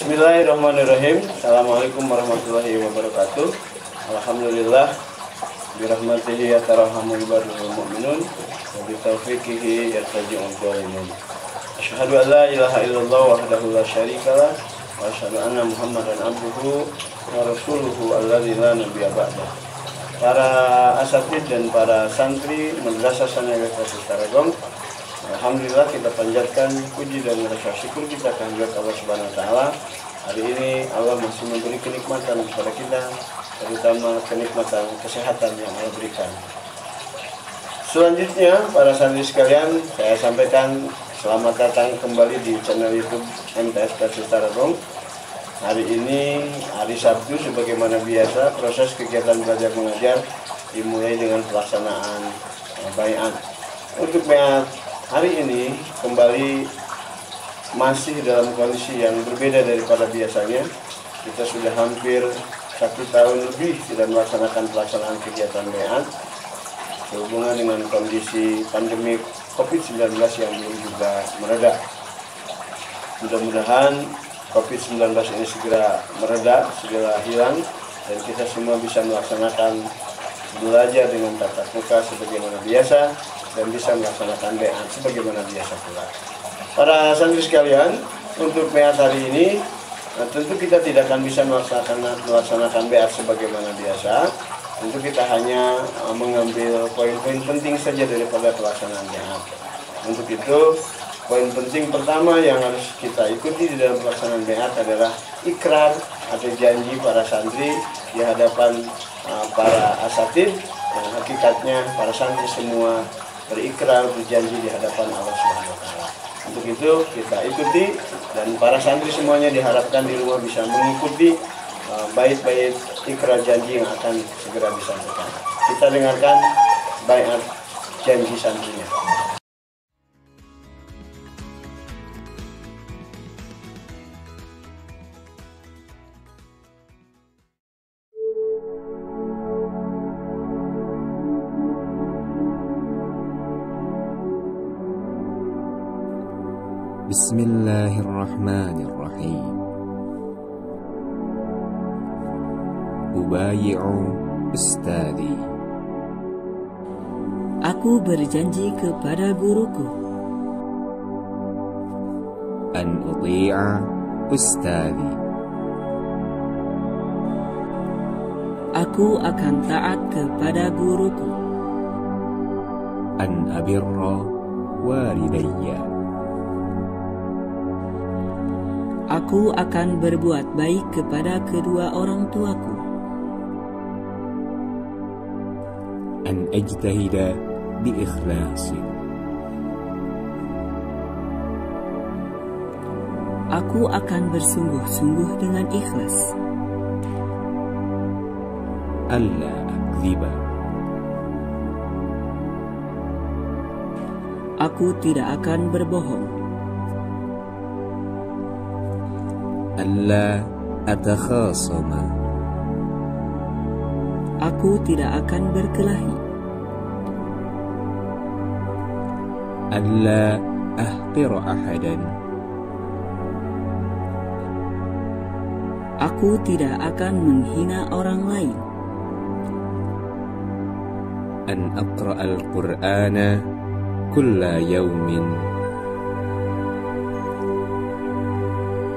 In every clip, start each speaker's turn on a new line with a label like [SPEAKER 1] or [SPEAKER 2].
[SPEAKER 1] Bismillahirrahmanirrahim. Assalamualaikum warahmatullahi wabarakatuh. Alhamdulillah birahmatihi yatarhamul barrul mu'minun wa bitaufiqihi yartaji'ul dhalimun. Asyhadu an la ilaha illallah wahdahu la syarikalah wa asyhadu anna Muhammadan abduhu wa rasuluhu alladzi la nabiyya ba'dah. Para asatidz dan para santri Madrasah Sanawiyah Kasus Tarogong, alhamdulillah kita panjatkan puji dan rasa syukur kita kehadirat Allah Subhanahu wa taala. Hari ini Allah masih memberi kenikmatan kepada kita, terutama kenikmatan kesehatan yang Allah berikan. Selanjutnya, para santri sekalian, saya sampaikan selamat datang kembali di channel YouTube MTS Kasus Tarogong. Hari ini hari Sabtu, sebagaimana biasa proses kegiatan belajar mengajar dimulai dengan pelaksanaan baiat. Untuk baiat hari ini kembali masih dalam kondisi yang berbeda daripada biasanya. Kita sudah hampir 1 tahun lebih tidak melaksanakan pelaksanaan kegiatan baiat sehubungan dengan kondisi pandemi COVID-19 yang belum juga mereda. Mudah-mudahan COVID-19 ini segera mereda, segera hilang, dan kita semua bisa melaksanakan belajar dengan tatap muka sebagaimana biasa dan bisa melaksanakan baiat sebagaimana biasa pula. Para santri sekalian, untuk baiat hari ini tentu kita tidak akan bisa melaksanakan baiat sebagaimana biasa. Tentu kita hanya mengambil poin-poin penting saja daripada pelaksanaan baiat. Untuk itu, poin penting pertama yang harus kita ikuti di dalam pelaksanaan baiat adalah ikrar atau janji para santri di hadapan para asatidz, yang hakikatnya para santri semua berikrar, berjanji di hadapan Allah Subhanahu wa taala. Untuk itu kita ikuti, dan para santri semuanya diharapkan di rumah bisa mengikuti bait-bait ikrar janji yang akan segera disampaikan. Kita dengarkan baiat janji santrinya.
[SPEAKER 2] Bismillahirrahmanirrahim. Ubayi'u ustadi.
[SPEAKER 3] Aku berjanji kepada guruku.
[SPEAKER 2] An uti'a ustadi.
[SPEAKER 3] Aku akan taat kepada guruku.
[SPEAKER 2] An abirra walidayya.
[SPEAKER 3] Aku akan berbuat baik kepada kedua orang tuaku.
[SPEAKER 2] An ajtahida bi ikhlasin.
[SPEAKER 3] Aku akan bersungguh-sungguh dengan ikhlas.
[SPEAKER 2] Alla akdziba.
[SPEAKER 3] Aku tidak akan berbohong.
[SPEAKER 2] Alla atakhasama.
[SPEAKER 3] Aku tidak akan berkelahi.
[SPEAKER 2] Alla ahqira ahadan.
[SPEAKER 3] Aku tidak akan menghina orang lain.
[SPEAKER 2] An aqra al-Qur'ana kulla yawmin.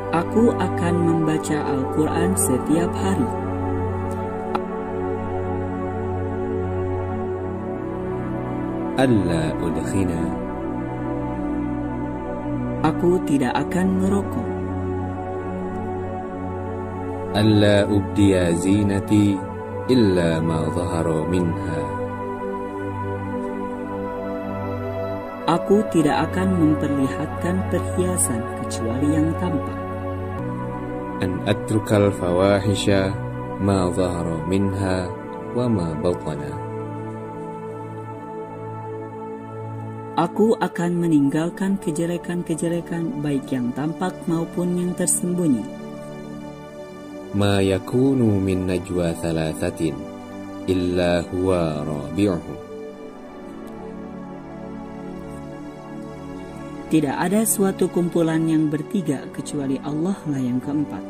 [SPEAKER 3] Aku akan membaca Al-Quran setiap hari.
[SPEAKER 2] Alla udkhina.
[SPEAKER 3] Aku tidak akan merokok.
[SPEAKER 2] Alla ubdiya zinati illa ma zahara minha.
[SPEAKER 3] Aku tidak akan memperlihatkan perhiasan kecuali yang tampak.
[SPEAKER 2] An atrukal fawahisha ma zahara minha wa ma batana.
[SPEAKER 3] Aku akan meninggalkan kejelekan-kejelekan baik yang tampak maupun yang tersembunyi.
[SPEAKER 2] Ma yakunu min najwa thalathatin illa huwa rabi'uhum.
[SPEAKER 3] tidak ada suatu kumpulan yang bertiga kecuali Allah lah yang keempat.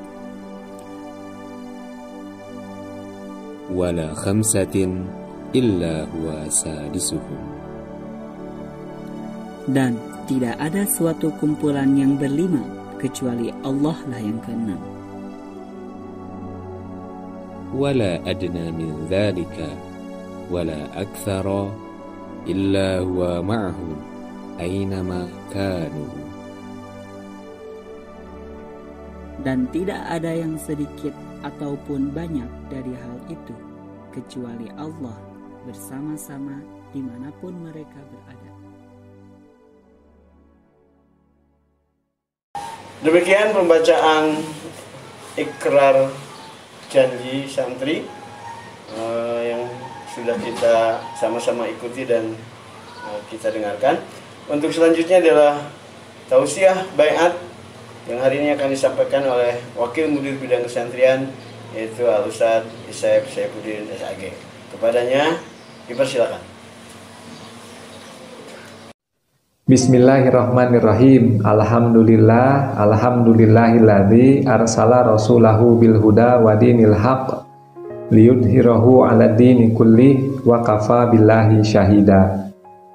[SPEAKER 2] Wala khamsatin illa huwa sadisuhum.
[SPEAKER 3] Dan tidak ada suatu kumpulan yang berlima kecuali Allah lah yang keenam.
[SPEAKER 2] Wala adna min dhalika wala akthara illa huwa ma'ahum aynama kanu.
[SPEAKER 3] Dan tidak ada yang sedikit ataupun banyak dari hal itu kecuali Allah bersama-sama dimanapun mereka berada.
[SPEAKER 1] Demikian pembacaan ikrar janji santri yang sudah kita sama-sama ikuti dan kita dengarkan. Untuk selanjutnya adalah tausiah baiat yang hari ini akan disampaikan oleh Wakil Mudir Bidang Kesantrian, yaitu Al-Ustadz Isyaif Saifuddin SAG. Kepadanya dipersilakan.
[SPEAKER 4] Bismillahirrahmanirrahim. Alhamdulillahilladzi arsala rasulahu bil huda wa dinil haq liyudhhirahu 'ala dini kulli wa kafa billahi syahida.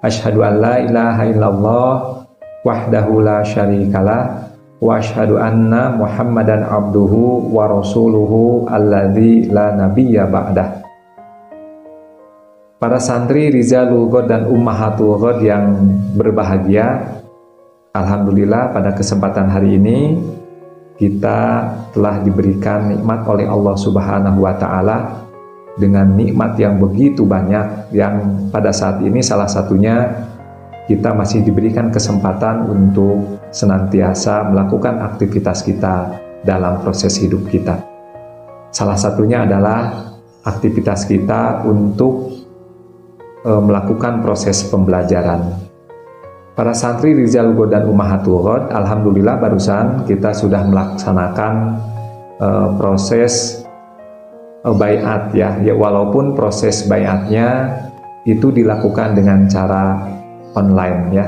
[SPEAKER 4] Asyhadu an la ilaha illallah wahdahu la syarikalah wa asyhadu anna Muhammadan abduhu wa rasuluhu alladzi la nabiyya ba'dah. Para santri Rizalul Ghad dan Ummahatul Ghad yang berbahagia, alhamdulillah pada kesempatan hari ini kita telah diberikan nikmat oleh Allah Subhanahu wa taala dengan nikmat yang begitu banyak, yang pada saat ini salah satunya kita masih diberikan kesempatan untuk senantiasa melakukan aktivitas kita dalam proses hidup kita. Salah satunya adalah aktivitas kita untuk melakukan proses pembelajaran. Para santri Rizalul Ghad dan Ummahatul Ghad, alhamdulillah barusan kita sudah melaksanakan proses baiat ya, walaupun proses baiatnya itu dilakukan dengan cara online ya.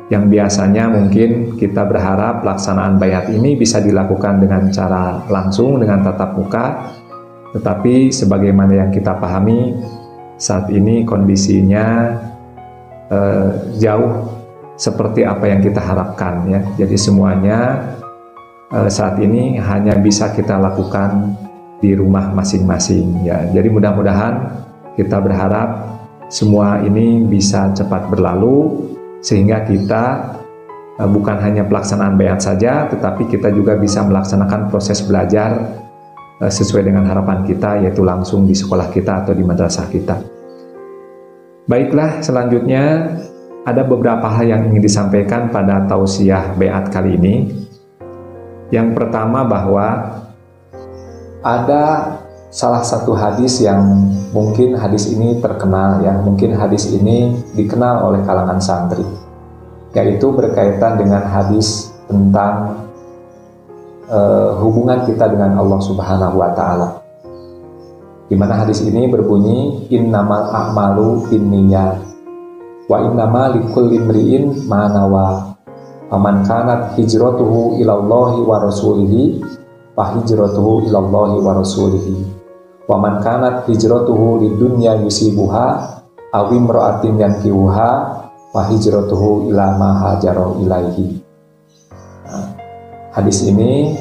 [SPEAKER 4] Yang biasanya mungkin kita berharap pelaksanaan baiat ini bisa dilakukan dengan cara langsung dengan tatap muka, tetapi sebagaimana yang kita pahami saat ini kondisinya jauh seperti apa yang kita harapkan ya. Jadi semuanya saat ini hanya bisa kita lakukan di rumah masing-masing ya. Jadi mudah-mudahan kita berharap semua ini bisa cepat berlalu sehingga kita bukan hanya pelaksanaan baiat saja, tetapi kita juga bisa melaksanakan proses belajar sesuai dengan harapan kita, yaitu langsung di sekolah kita atau di madrasah kita. Baiklah, selanjutnya ada beberapa hal yang ingin disampaikan pada tausiah baiat kali ini. Yang pertama bahwa ada salah satu hadis yang mungkin hadis ini terkenal ya, mungkin hadis ini dikenal oleh kalangan santri, yaitu berkaitan dengan hadis tentang hubungan kita dengan Allah Subhanahu wa taala. Di mana hadis ini berbunyi innamal a'malu binniyat wa innamal likulli imri'in ma nawa. Faman kanat hijratuhu ilallahi wa rasulihi fa hijratuhu ilallahi wa rasulihi. Wa man kanat hijratuhu lidunya yusibuha aw imra'atin yankihuha fa hijratuhu ila ma hajara ilaihi. Hadis ini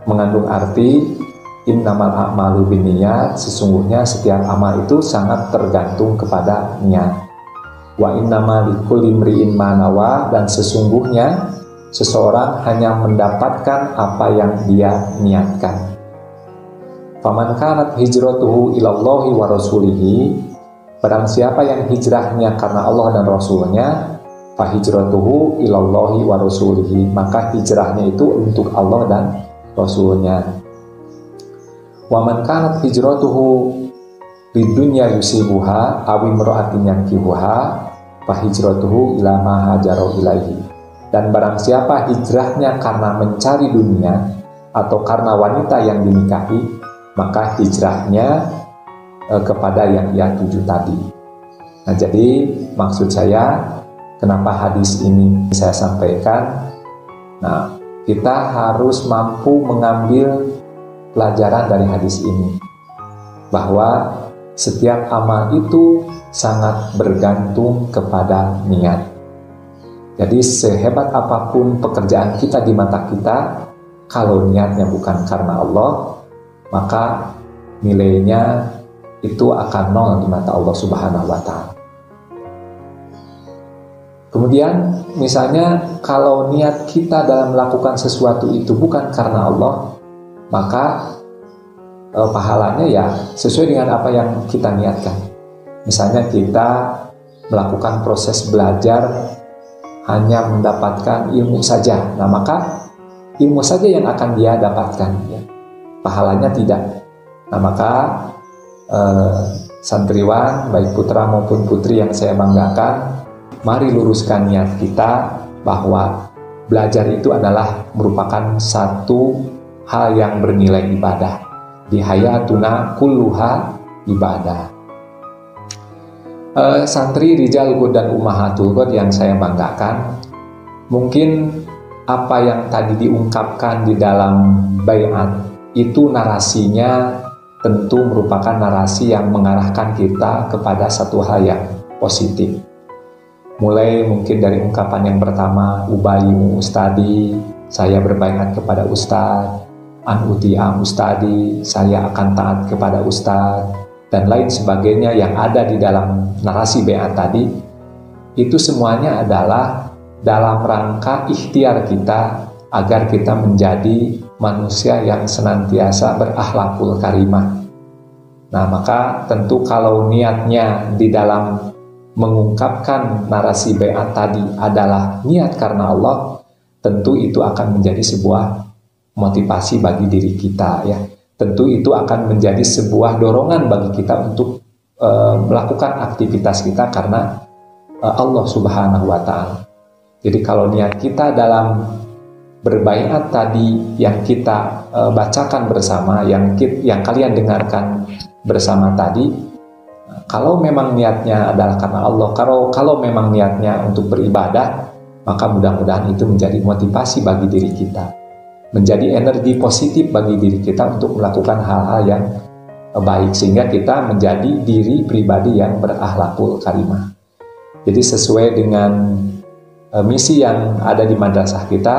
[SPEAKER 4] mengandung arti innamal a'malu binniyat, sesungguhnya setiap amal itu sangat tergantung kepada niat. Wa innamal likulli imri'in ma nawa, dan sesungguhnya seseorang hanya mendapatkan apa yang dia niatkan. Faman kanat hijratuhu ilallahi wa rasulihi, barang siapa yang hijrahnya karena Allah dan Rasulnya, fa hijratuhu ilallahi wa rasulihi, maka hijrahnya itu untuk Allah dan Rasulnya. Wa man kanat hijratuhu lidunya yusibuha aw imra'atin yankihuha fa hijratuhu ila ma hajara ilaihi, dan barang siapa hijrahnya karena mencari dunia atau karena wanita yang dinikahi, maka hijrahnya kepada yang ia tuju tadi. Nah, jadi maksud saya, kenapa hadis ini saya sampaikan. Nah, kita harus mampu mengambil pelajaran dari hadis ini, bahwa setiap amal itu sangat bergantung kepada niat. Jadi sehebat apapun pekerjaan kita di mata kita, kalau niatnya bukan karena Allah, maka nilainya itu akan nol di mata Allah Subhanahu wa Ta'ala. Kemudian misalnya kalau niat kita dalam melakukan sesuatu itu bukan karena Allah, maka pahalanya ya sesuai dengan apa yang kita niatkan. Misalnya kita melakukan proses belajar hanya mendapatkan ilmu saja, nah maka ilmu saja yang akan dia dapatkan, ya. Pahalanya tidak. Nah maka santriwan baik putra maupun putri yang saya banggakan, mari luruskan niat kita bahwa belajar itu adalah merupakan satu hal yang bernilai ibadah. Di hayatuna kulluha ibadah. Santri Rijal Ghud dan Ummahatul Ghud yang saya banggakan, mungkin apa yang tadi diungkapkan di dalam baiat itu narasinya tentu merupakan narasi yang mengarahkan kita kepada satu hal yang positif. Mulai mungkin dari ungkapan yang pertama, ubayimu ustadi, saya berbaiat kepada ustadz, an uti'a ustadi, saya akan taat kepada ustadz, dan lain sebagainya yang ada di dalam narasi baiat tadi, itu semuanya adalah dalam rangka ikhtiar kita agar kita menjadi manusia yang senantiasa berakhlakul karimah. Nah maka tentu kalau niatnya di dalam mengungkapkan narasi baiat tadi adalah niat karena Allah, tentu itu akan menjadi sebuah motivasi bagi diri kita, ya. Tentu itu akan menjadi sebuah dorongan bagi kita untuk melakukan aktivitas kita karena Allah Subhanahu wa Ta'ala. Jadi kalau niat kita dalam berbaiat tadi yang kita bacakan bersama, yang kalian dengarkan bersama tadi, kalau memang niatnya adalah karena Allah, kalau memang niatnya untuk beribadah, maka mudah-mudahan itu menjadi motivasi bagi diri kita, menjadi energi positif bagi diri kita untuk melakukan hal-hal yang baik, sehingga kita menjadi diri pribadi yang berakhlakul karimah. Jadi sesuai dengan misi yang ada di madrasah kita,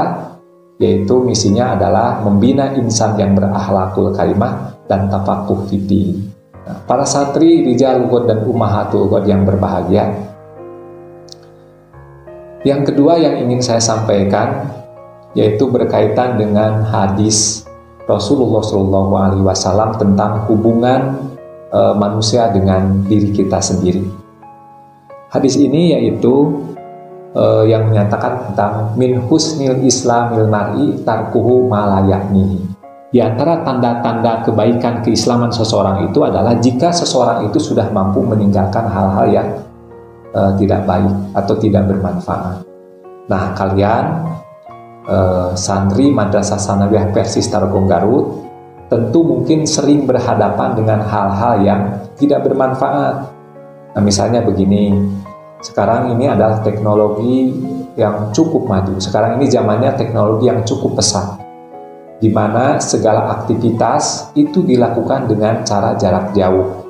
[SPEAKER 4] yaitu misinya adalah membina insan yang berakhlakul karimah dan tafaqquh fiddin. Nah, para santri Rijal Ghud dan Ummahatul Ghud yang berbahagia, yang kedua yang ingin saya sampaikan yaitu berkaitan dengan hadis Rasulullah SAW tentang hubungan manusia dengan diri kita sendiri. Hadis ini yaitu yang menyatakan tentang min husnil islamil mar'i tarkuhu ma la ya'nihi. Di antara tanda-tanda kebaikan keislaman seseorang itu adalah jika seseorang itu sudah mampu meninggalkan hal-hal yang tidak baik atau tidak bermanfaat. Nah, kalian santri Madrasah Tsanawiyah Persis Tarogong Garut tentu mungkin sering berhadapan dengan hal-hal yang tidak bermanfaat. Nah, misalnya begini, sekarang ini adalah teknologi yang cukup maju. Sekarang ini zamannya teknologi yang cukup pesat, di mana segala aktivitas itu dilakukan dengan cara jarak jauh.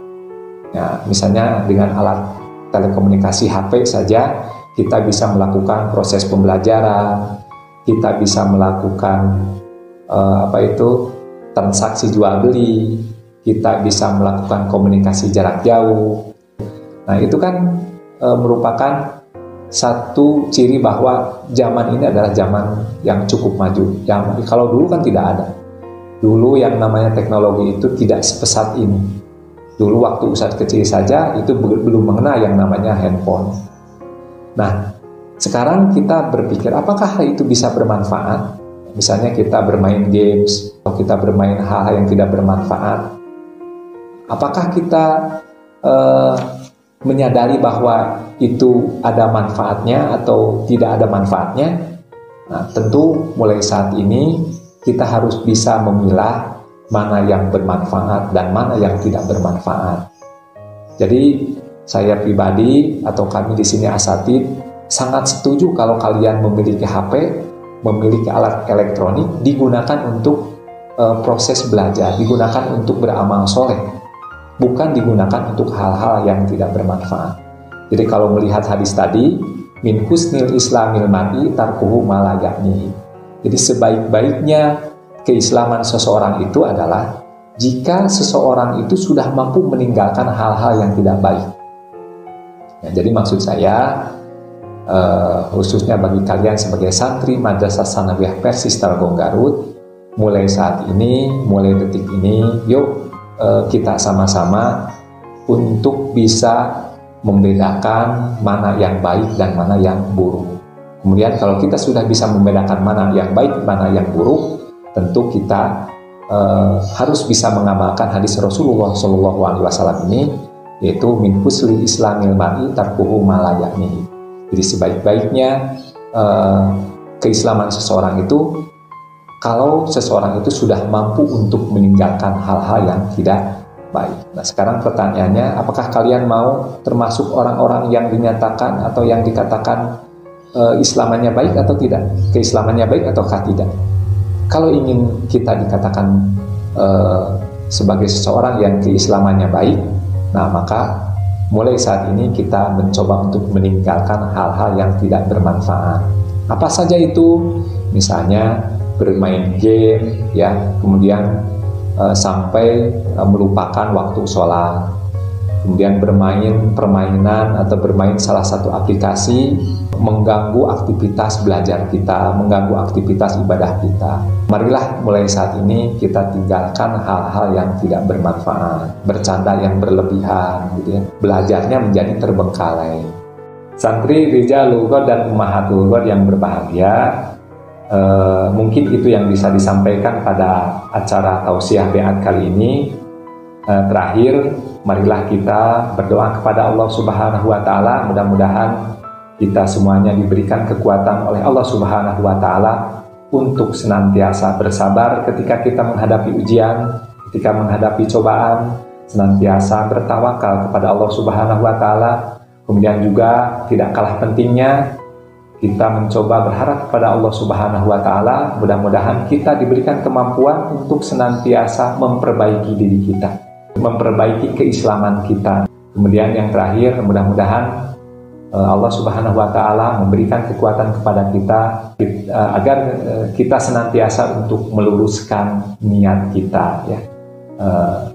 [SPEAKER 4] Ya, misalnya dengan alat telekomunikasi HP saja kita bisa melakukan proses pembelajaran, kita bisa melakukan transaksi jual beli, kita bisa melakukan komunikasi jarak jauh. Nah, itu kan merupakan satu ciri bahwa zaman ini adalah zaman yang cukup maju. Kalau dulu kan tidak ada. Dulu yang namanya teknologi itu tidak sepesat ini. Dulu waktu Ustadz kecil saja itu belum mengenal yang namanya handphone. Nah, sekarang kita berpikir apakah hal itu bisa bermanfaat? Misalnya kita bermain games atau kita bermain hal-hal yang tidak bermanfaat. Apakah kita menyadari bahwa itu ada manfaatnya atau tidak ada manfaatnya? Nah, tentu mulai saat ini kita harus bisa memilah mana yang bermanfaat dan mana yang tidak bermanfaat. Jadi saya pribadi atau kami di sini asatid sangat setuju kalau kalian memiliki HP, memiliki alat elektronik, digunakan untuk proses belajar, digunakan untuk beramal soleh, bukan digunakan untuk hal-hal yang tidak bermanfaat. Jadi kalau melihat hadis tadi, min husnil islamil mar'i tarkuhu ma la ya'nihi. Jadi sebaik-baiknya keislaman seseorang itu adalah jika seseorang itu sudah mampu meninggalkan hal-hal yang tidak baik. Ya, jadi maksud saya khususnya bagi kalian sebagai santri Madrasah Tsanawiyah Persis Tarogong Garut, mulai saat ini, mulai detik ini, yuk kita sama-sama untuk bisa membedakan mana yang baik dan mana yang buruk. Kemudian kalau kita sudah bisa membedakan mana yang baik, mana yang buruk, tentu kita harus bisa mengamalkan hadis Rasulullah SAW ini, yaitu min husli islamil mar'i tarkuhu ma la ya'nihi. Jadi sebaik-baiknya keislaman seseorang itu kalau seseorang itu sudah mampu untuk meninggalkan hal-hal yang tidak baik. Nah sekarang pertanyaannya, apakah kalian mau termasuk orang-orang yang dinyatakan atau yang dikatakan islamannya baik atau tidak? Keislamannya baik ataukah tidak? Kalau ingin kita dikatakan sebagai seseorang yang keislamannya baik, nah maka mulai saat ini kita mencoba untuk meninggalkan hal-hal yang tidak bermanfaat. Apa saja itu? Misalnya bermain game, ya, kemudian sampai melupakan waktu sholat, kemudian bermain permainan atau bermain salah satu aplikasi mengganggu aktivitas belajar kita, mengganggu aktivitas ibadah kita. Marilah mulai saat ini kita tinggalkan hal-hal yang tidak bermanfaat, bercanda yang berlebihan, gitu ya. Belajarnya menjadi terbengkalai. Santri Rijalul Ghad dan Ummahatul Ghad yang berbahagia, mungkin itu yang bisa disampaikan pada acara tausiah beat kali ini. Terakhir, marilah kita berdoa kepada Allah Subhanahu wa Ta'ala, mudah-mudahan kita semuanya diberikan kekuatan oleh Allah Subhanahu wa Ta'ala untuk senantiasa bersabar ketika kita menghadapi ujian, ketika menghadapi cobaan, senantiasa bertawakal kepada Allah Subhanahu wa Ta'ala. Kemudian juga tidak kalah pentingnya kita mencoba berharap kepada Allah Subhanahu wa Ta'ala, mudah-mudahan kita diberikan kemampuan untuk senantiasa memperbaiki diri kita, memperbaiki keislaman kita. Kemudian yang terakhir, mudah-mudahan Allah Subhanahu wa Ta'ala memberikan kekuatan kepada kita agar kita senantiasa untuk meluruskan niat kita, ya,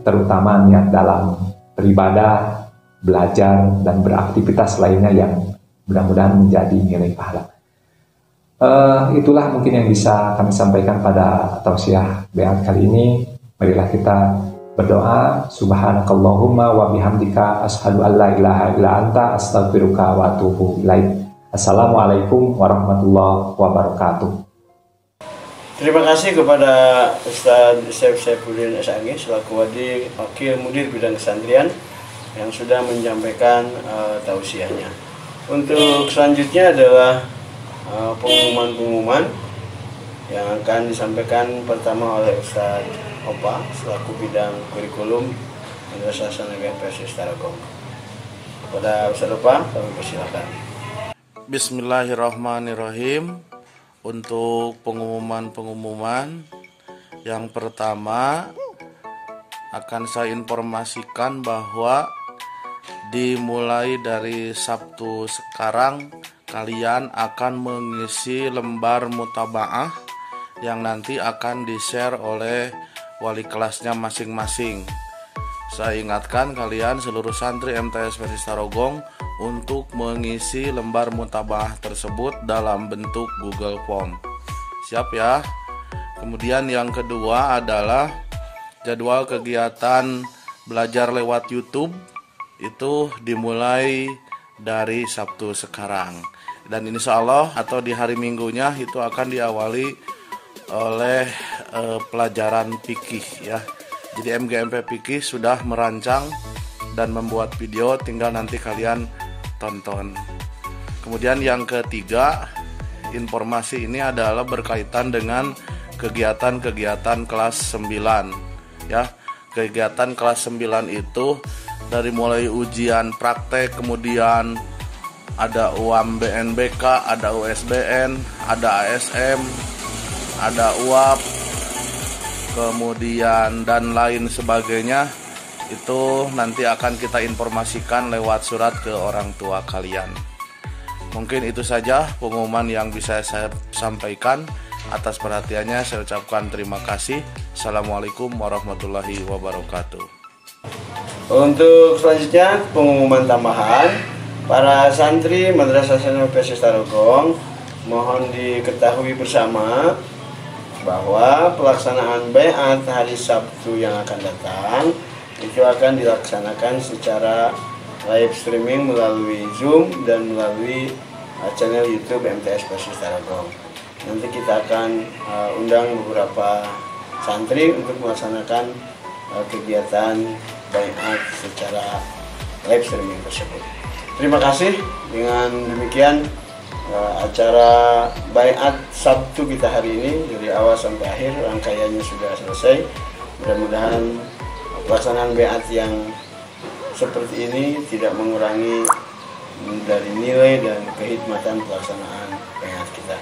[SPEAKER 4] terutama niat dalam beribadah, belajar dan beraktivitas lainnya yang mudah-mudahan menjadi nilai pahala. Itulah mungkin yang bisa kami sampaikan pada tausiah beat kali ini. Marilah kita berdoa, subhanakallahumma wa bihamdika asyhadu an la ilaha illa anta astaghfiruka wa atubu ilaik. Assalamualaikum warahmatullahi wabarakatuh.
[SPEAKER 1] Terima kasih kepada Ustaz Syekh Saifuddin SAG selaku Wakil Mudir Bidang Kesantrian yang sudah menyampaikan tausiahnya. Untuk selanjutnya adalah pengumuman-pengumuman yang akan disampaikan pertama oleh Ustaz Opa selaku bidang kurikulum Madrasah Tsanawiyah Persis Tarogong. Kepada Ustaz Opa, kami persilakan.
[SPEAKER 5] Bismillahirrahmanirrahim. Untuk pengumuman-pengumuman yang pertama akan saya informasikan bahwa dimulai dari Sabtu sekarang kalian akan mengisi lembar mutabaah yang nanti akan di-share oleh wali kelasnya masing-masing. Saya ingatkan kalian seluruh santri MTS Persis Tarogong untuk mengisi lembar mutabaah tersebut dalam bentuk Google Form. Siap ya? Kemudian yang kedua adalah jadwal kegiatan belajar lewat YouTube itu dimulai dari Sabtu sekarang. Dan insya Allah atau di hari Minggunya itu akan diawali oleh pelajaran fikih ya. Jadi MGMP Fikih sudah merancang dan membuat video, tinggal nanti kalian tonton. Kemudian yang ketiga, informasi ini adalah berkaitan dengan kegiatan-kegiatan kelas 9 ya. Kegiatan kelas 9 itu dari mulai ujian praktek, kemudian ada UAM BNBK, ada USBN, ada ASM, ada UAP, kemudian dan lain sebagainya. Itu nanti akan kita informasikan lewat surat ke orang tua kalian. Mungkin itu saja pengumuman yang bisa saya sampaikan. Atas perhatiannya saya ucapkan terima kasih. Assalamualaikum warahmatullahi wabarakatuh.
[SPEAKER 1] Untuk selanjutnya pengumuman tambahan. Para santri Madrasah Sanawiyah Persis Tarogong mohon diketahui bersama bahwa pelaksanaan baiat hari Sabtu yang akan datang itu akan dilaksanakan secara live streaming melalui Zoom dan melalui channel YouTube MTS Persis Tarogong. Nanti kita akan undang beberapa santri untuk melaksanakan kegiatan baiat secara live streaming tersebut. Terima kasih. Dengan demikian acara baiat Sabtu kita hari ini dari awal sampai akhir rangkaiannya sudah selesai. Mudah-mudahan pelaksanaan baiat yang seperti ini tidak mengurangi dari nilai dan kehikmatan pelaksanaan baiat kita.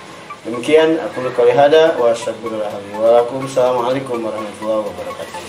[SPEAKER 1] Demikian aku qouli hada wa astaghfirullaha li wa lakum. Assalamualaikum warahmatullahi wabarakatuh.